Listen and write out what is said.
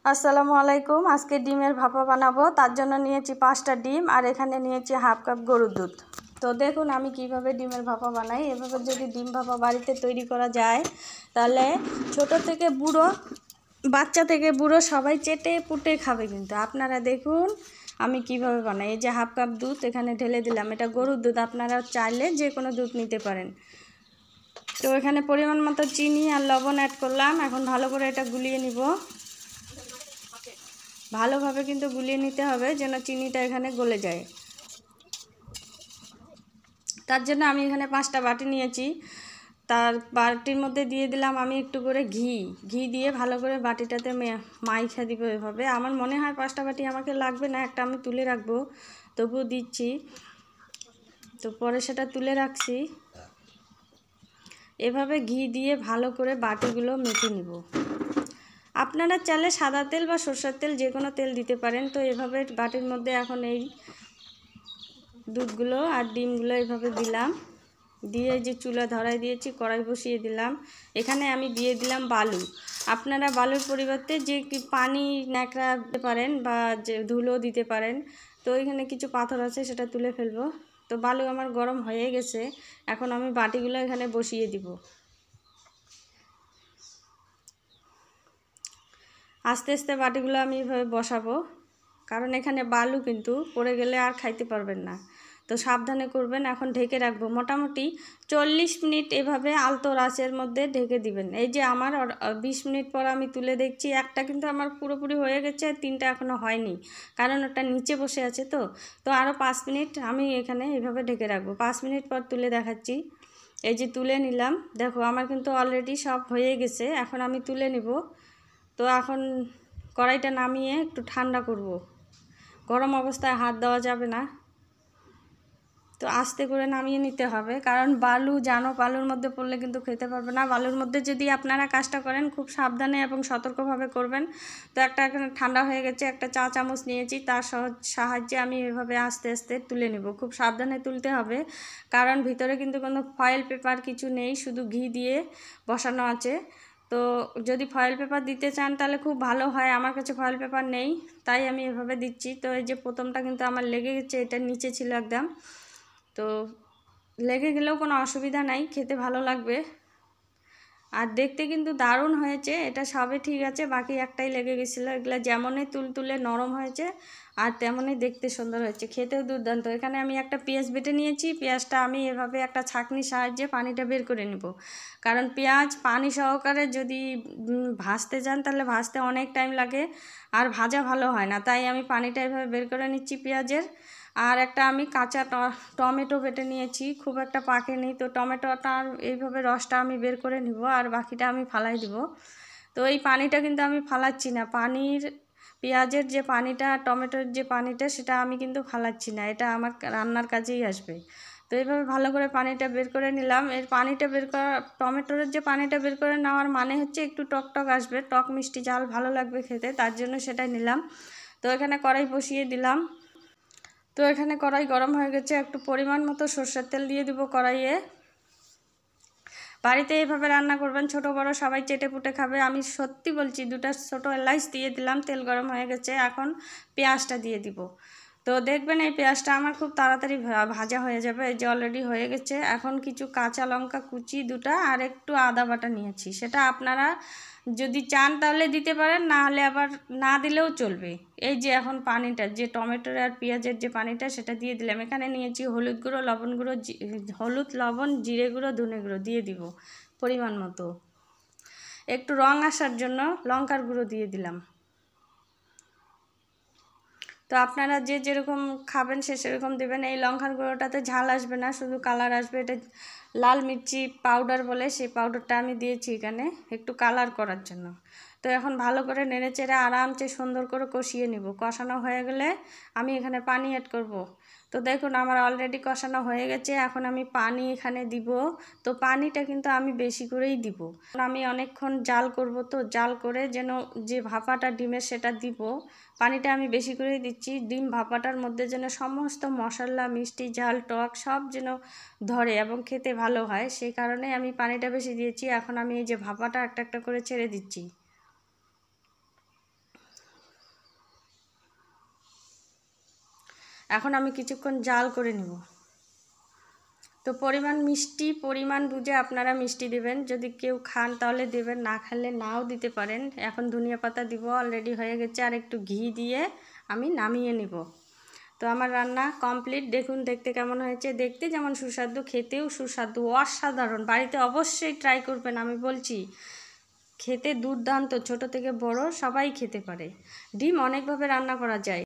আসসালামু আলাইকুম। আজকে ডিমের ভাপা বানাবো। তার জন্য নিয়েছি 5টা ডিম আর এখানে নিয়েছি হাফ কাপ গরুর দুধ। তো দেখুন আমি কিভাবে ডিমের ভাপা বানাই। এভাবে যদি ডিম ভাপা বাড়িতে তৈরি করা যায় তাহলে ছোট থেকে বুড়ো, বাচ্চা থেকে বুড়ো সবাই চেটে পুটে খাবে। কিন্তু আপনারা দেখুন আমি কিভাবে বানাই। এই যে হাফ কাপ দুধ এখানে ঢেলে দিলাম, এটা গরুর দুধ, আপনারা চাইলে যে কোনো দুধ নিতে পারেন। তো এখানে পরিমাণ মতো চিনি আর লবণ অ্যাড করলাম। এখন ভালো করে এটা গুলিয়ে নিব। ভালোভাবে কিন্তু গুলিয়ে নিতে হবে যেন চিনিটা এখানে গলে যায়। তার জন্য আমি এখানে 5টা বাটি নিয়েছি। তার বাটির মধ্যে দিয়ে দিলাম আমি একটু করে ঘি দিয়ে ভালো করে বাটিটাতে মাইখা দিব। এভাবে আমার মনে হয় 5টা বাটি আমাকে লাগবে না, একটা আমি তুলে রাখবো, তবুও দিচ্ছি। তো পরে সেটা তুলে রাখছি। এভাবে ঘি দিয়ে ভালো করে বাটিগুলো মেখে নিব। আপনারা চাইলে সাদা তেল বা সরষের তেল যে কোনো তেল দিতে পারেন। তো এভাবে বাটির মধ্যে এখন এই দুধগুলো আর ডিমগুলো এভাবে দিলাম, দিয়ে যে চুলা ধরাই দিয়েছি, কড়াই বসিয়ে দিলাম। এখানে আমি দিয়ে দিলাম বালু। আপনারা বালুর পরিবর্তে যে পানি ন্যাকড়া দিতে পারেন বা যে ধুলো দিতে পারেন। তো এখানে কিছু পাথর আছে, সেটা তুলে ফেলবো। তো বালু আমার গরম হয়ে গেছে, এখন আমি বাটিগুলো এখানে বসিয়ে দিব। আস্তে আস্তে বাটিগুলো আমি এভাবে বসাবো, কারণ এখানে বালু কিন্তু পড়ে গেলে আর খাইতে পারবেন না। তো সাবধানে করবেন। এখন ঢেকে রাখবো মোটামুটি 40 মিনিট। এভাবে আলতো আঁচের মধ্যে ঢেকে দিবেন। এই যে আমার 20 মিনিট পর আমি তুলে দেখছি, একটা কিন্তু আমার পুরোপুরি হয়ে গেছে, 3টা এখনও হয়নি, কারণ ওটা নিচে বসে আছে। তো আরও 5 মিনিট আমি এখানে এইভাবে ঢেকে রাখবো। 5 মিনিট পর তুলে দেখাচ্ছি। এই যে তুলে নিলাম, দেখো আমার কিন্তু অলরেডি সব হয়ে গেছে। এখন আমি তুলে নিব। তো এখন কড়াইটা নামিয়ে একটু ঠান্ডা করব। গরম অবস্থায় হাত দেওয়া যাবে না। তো আস্তে করে নামিয়ে নিতে হবে, কারণ বালু জানো বালুর মধ্যে পড়লে কিন্তু খেতে পারবে না। বালুর মধ্যে যদি আপনারা কাজটা করেন খুব সাবধানে এবং সতর্কভাবে করবেন। তো এখানে ঠান্ডা হয়ে গেছে, একটা চা চামচ নিয়েছি, তার সাহায্যে আমি এভাবে আস্তে আস্তে তুলে নেব। খুব সাবধানে তুলতে হবে, কারণ ভিতরে কিন্তু কোনো ফয়েল পেপার কিছু নেই, শুধু ঘি দিয়ে বসানো আছে। তো যদি ফয়েল পেপার দিতে চান তাহলে খুব ভালো হয়। আমার কাছে ফয়েল পেপার নেই, তাই আমি এভাবে দিচ্ছি। তো এই যে প্রথমটা কিন্তু আমার লেগে গেছে, এটা নিচে ছিল একদম। তো লেগে গেলেও কোনো অসুবিধা নাই, খেতে ভালো লাগবে আর দেখতে কিন্তু দারুণ হয়েছে। এটা সবে ঠিক আছে, বাকি একটাই লেগে গেছিলো। এগুলো যেমনই তুলতুলে নরম হয়েছে আর তেমনই দেখতে সুন্দর হয়েছে, খেতেও দুর্দান্ত। এখানে আমি একটা পেঁয়াজ বেটে নিয়েছি। পেঁয়াজটা আমি এভাবে একটা ছাঁকনির সাহায্যে পানিটা বের করে নিব, কারণ পেঁয়াজ পানি সহকারে যদি ভাজতে যান তাহলে ভাজতে অনেক টাইম লাগে আর ভাজা ভালো হয় না। তাই আমি পানিটা এভাবে বের করে নিচ্ছি পেঁয়াজের। আর একটা আমি কাঁচা টমেটো বেটে নিয়েছি, খুব একটা পাকেনি। তো টমেটোটা এইভাবে রসটা আমি বের করে নিব আর বাকিটা আমি ফালাই দিব। তো এই পানিটা কিন্তু আমি ফালাচ্ছি না, পেঁয়াজের যে পানিটা, টমেটোর যে পানিটা, সেটা আমি কিন্তু ফালাচ্ছি না, এটা আমার রান্নার কাজেই আসবে। তো এইভাবে ভালো করে পানিটা বের করে নিলাম। এর পানিটা বের করা, টমেটোর যে পানিটা বের করে নেওয়ার মানে হচ্ছে একটু টক টক আসবে, টক মিষ্টি ঝাল ভালো লাগবে খেতে, তার জন্য সেটাই নিলাম। তো এখানে কড়াই বসিয়ে দিলাম। তো এখানে কড়াই গরম হয়ে গেছে, একটু পরিমাণ মতো সরষের তেল দিয়ে দিব কড়াইয়ে। বাড়িতে এইভাবে রান্না করবেন, ছোট বড় সবাই চেটে পুটে খাবে। আমি সত্যি বলছি, 2টা ছোটো এলাচ দিয়ে দিলাম। তেল গরম হয়ে গেছে, এখন পেঁয়াজটা দিয়ে দিব। তো দেখবেন এই পেঁয়াজটা আমার খুব তাড়াতাড়ি ভাজা হয়ে যাবে। এই যে অলরেডি হয়ে গেছে। এখন কিছু কাঁচা লঙ্কা কুচি 2টা আর একটু আদা বাটা নিয়েছি, সেটা আপনারা যদি চান তাহলে দিতে পারেন, না হলে আবার না দিলেও চলবে। এই যে এখন পানিটা, যে টমেটোর আর পেঁয়াজের যে পানিটা, সেটা দিয়ে দিলাম। এখানে নিয়েছি হলুদ গুঁড়ো, লবণ গুঁড়ো, হলুদ, লবণ, জিরে গুঁড়ো, ধনে গুঁড়ো দিয়ে দিব পরিমাণ মতো। একটু রং আসার জন্য লঙ্কার গুঁড়ো দিয়ে দিলাম। তো আপনারা যে যেরকম খাবেন সে সেরকম দেবেন। এই লঙ্কার গুঁড়োটাতে ঝাল আসবে না, শুধু কালার আসবে। এটা লাল মির্চি পাউডার বলে, সেই পাউডারটা আমি দিয়েছি এখানে একটু কালার করার জন্য। তো এখন ভালো করে নেড়েচেড়ে আরামসে সুন্দর করে কষিয়ে নিব। কষানো হয়ে গেলে আমি এখানে পানি অ্যাড করব। তো দেখুন আমার অলরেডি কষানো হয়ে গেছে, এখন আমি পানি এখানে দিব। তো পানিটা কিন্তু আমি বেশি করেই দিব, আমি অনেকক্ষণ জাল করব। তো জাল করে যেন যে ভাপাটা ডিমের সেটা দিব, পানিটা আমি বেশি করেই দিচ্ছি। ডিম ভাপাটার মধ্যে যেন সমস্ত মশলা, মিষ্টি, ঝাল, টক সব যেন ধরে এবং খেতে ভালো হয়, সেই কারণে আমি পানিটা বেশি দিয়েছি। এখন আমি এই যে ভাপাটা একটা একটা করে ছেড়ে দিচ্ছি। এখন আমি কিছুক্ষণ জাল করে নেব। তো পরিমাণ বুঝে আপনারা মিষ্টি দেবেন, যদি কেউ খান তাহলে দেবেন, না খেলে নাও দিতে পারেন। এখন ধনিয়া পাতা দিব, অলরেডি হয়ে গেছে, আর একটু ঘি দিয়ে আমি নামিয়ে নেব। তো আমার রান্না কমপ্লিট, দেখুন দেখতে কেমন হয়েছে। দেখতে যেমন সুস্বাদু, খেতেও সুস্বাদু, অসাধারণ। বাড়িতে অবশ্যই ট্রাই করবেন, আমি বলছি খেতে দুর্দান্ত, ছোট থেকে বড় সবাই খেতে পারে। ডিম অনেকভাবে রান্না করা যায়।